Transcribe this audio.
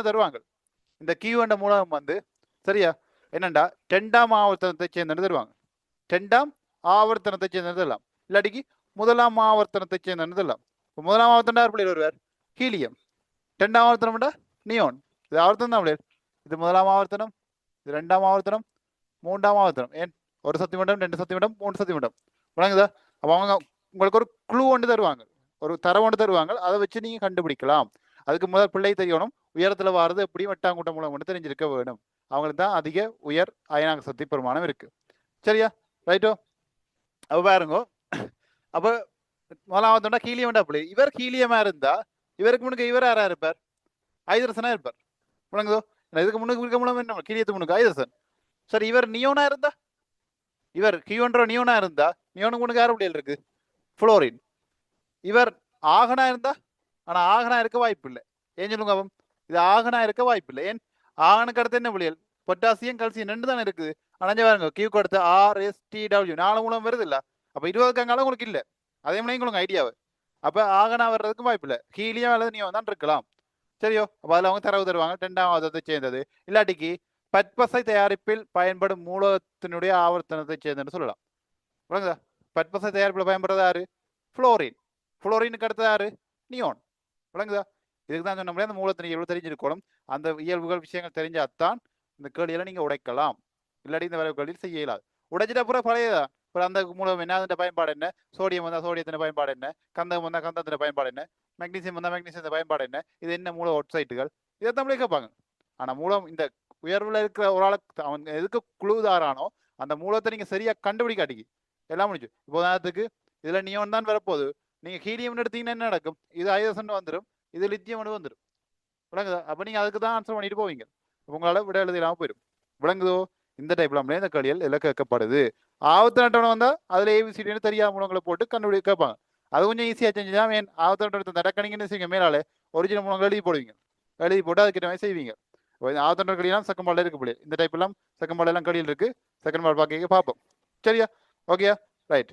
தருவாங்க. இந்த கியூ என்ற மூலம் வந்து சரியா என்னண்டா 2ஆம் ஆவர்த்தனத்தை சேர்ந்தது தருவாங்க. 2ஆம் ஆவர்த்தனத்தை சேர்ந்தது தரலாம், இல்லாட்டிக்கு 1ஆம் ஆவர்த்தனத்தை சேர்ந்தது தரலாம். இப்போ 1ஆம் ஆவர்த்தனம் யார் பிள்ளைகள் வருவார்? ஹீலியம். 2ஆம் ஆவர்த்தனம் நியோன். இது ஆவர்த்தனம் தான் பிள்ளைகள். இது 1ஆம் ஆவர்த்தனம், இது 2ஆம் ஆவர்த்தனம், 3ஆம் ஆவர்த்தனம். ஏன் 1 சத்திமண்டம், 2 சத்திமண்டம், 3 சத்திமண்டம். விளங்குதா? அப்போ அவங்க உங்களுக்கு ஒரு குழு ஒன்று தருவாங்க, ஒரு தரம் ஒன்று தருவாங்க. அதை வச்சு நீங்க கண்டுபிடிக்கலாம். அதுக்கு முதல் பிள்ளை தெரியணும், உயரத்துல வாரது எப்படி வெட்டாங்கூட்டம் மூலம் மட்டும் தெரிஞ்சிருக்க வேணும். அவங்களுக்கு தான் அதிக உயர் அயனாக சக்தி பெருமானம் இருக்கு. சரியா? ரைட்டோ? அப்ப பாருங்க, அப்ப முதலாவதுண்டா ஹீலியம் பிள்ளை. இவர் ஹீலியமா இருந்தா இவருக்கு முன்னுக்கு இவர் யாரா இருப்பார்? ஐதரசனா இருப்பார். விளங்குதோ? இதுக்கு முன்னுக்கு இருக்க மூலம் என்ன ஹீலியத்துக்கு முன்னுக்கு ஐதரசன். சரி, இவர் நியோனா இருந்தா, இவர் கியூன்ற நியோனா இருந்தா நியோனுக்கு முன்னுக்கு யார் பிள்ளைகள் இருக்கு? புளோரின். இவர் ஆகனா இருந்தா, ஆனா ஆகனா இருக்க வாய்ப்பு இல்லை. ஏன் சொல்லுங்க அவன்? இது ஆகனா இருக்க வாய்ப்பு இல்லை. ஏன்? ஆகனுக்கு அடுத்து என்ன பிள்ளைகள்? பொட்டாசியம் கல்சியம் 2 தானே இருக்குது. ஆனால் பாருங்க, கியூக்கு அடுத்து RSTW 4 மூலம் வருது இல்ல. அப்ப 20 அங்கால உங்களுக்கு இல்லை. அதே மாதிரி உங்களுக்கு ஐடியாவை. அப்ப ஆகனா வர்றதுக்கு வாய்ப்பு இல்லை. ஹீலியம் அல்லது நியோன் தான் இருக்கலாம். சரியோ? அப்ப அதில் அவங்க தரவு தருவாங்க 2ஆம் ஆவர்த்தனத்தை சேர்ந்தது, இல்லாட்டிக்கு பற்பசை தயாரிப்பில் பயன்படும் மூலத்தினுடைய ஆவர்த்தனத்தை சேர்ந்ததுன்னு சொல்லலாம். விளங்குதா? பற்பசை தயாரிப்பில் பயன்படுறது யாரு? புளோரின். புளோரினுக்கு அடுத்தது யாரு? நியோன். விளங்குதா? இதுக்கு தான் சொன்ன முடியாது, அந்த மூலத்தின் இயல்பு தெரிஞ்சிருக்கணும். அந்த இயல்புகள் விஷயங்கள் தெரிஞ்சாதான் இந்த கேள்வியில நீங்க உடைக்கலாம். இல்லாட்டி இந்த வரை கேள்வியில் செய்ய இயலாது. உடைச்சிட்டா பூரா பழையதான். இப்போ அந்த மூலம் என்ன, அதோட பயன்பாடு என்ன? சோடியம் வந்தால் சோடியத்தின் பயன்பாடு என்ன? கந்தகம் வந்தால் கந்தத்தின் பயன்பாடு என்ன? மெக்னீசியம் வந்தால் மெக்னீசியத்தின் பயன்பாடு என்ன? இது என்ன மூல ஒட்சைட்டுகள்? இதை தமிழே கேட்பாங்க. ஆனா மூலம் இந்த உயர்வுல இருக்கிற ஒரு ஆளுக்கு அவன் எதுக்கு குழுதாரானோ அந்த மூலத்தை நீங்க சரியா கண்டுபிடிக்காட்டிக்கு எல்லாம் முடிஞ்சு. இப்போ உதாரணத்துக்கு இதுல நியோன் தான் வரப்போகுது. நீங்க ஹீலியம் எடுத்தீங்கன்னா என்ன நடக்கும்? இது ஐதரசன் வந்துடும், இது லித்தியம் வந்துடும். விளங்குதா? அப்ப நீங்க அதுக்கு தான் ஆன்சர் பண்ணிட்டு போவீங்க. உங்களால விட எழுதிடாம போயிடும். விளங்குதோ? இந்த டைப்ல இந்த கேள்விகள் எல்லாம் கேட்கப்படுது. ஆபத்து அட்டவணை வந்தா அதுல ஏபிசிடின்னு தெரியாத மூலங்களை போட்டு கண்டுபிடி கேட்பாங்க. அது கொஞ்சம் ஈஸியா செஞ்சுதான் ஆபத்து அட்டவணை நடக்கணிங்கன்னு செய்யுங்க. மேலாலே ஒரிஜினல் மூலங்கள் எழுதி போடுவீங்க. எழுதி போட்டு அதுக்கிட்ட மாதிரி செய்வீங்க. ஆபத்து அட்டவணை கழியெல்லாம் செகண்ட் பால்ல இருக்கு பிள்ளை. இந்த டைப் எல்லாம் செகண்ட் பால் எல்லாம் கழியில் இருக்கு. செகண்ட் பால் பார்க்க பார்ப்போம். சரியா? ஓகேயா? ரைட்.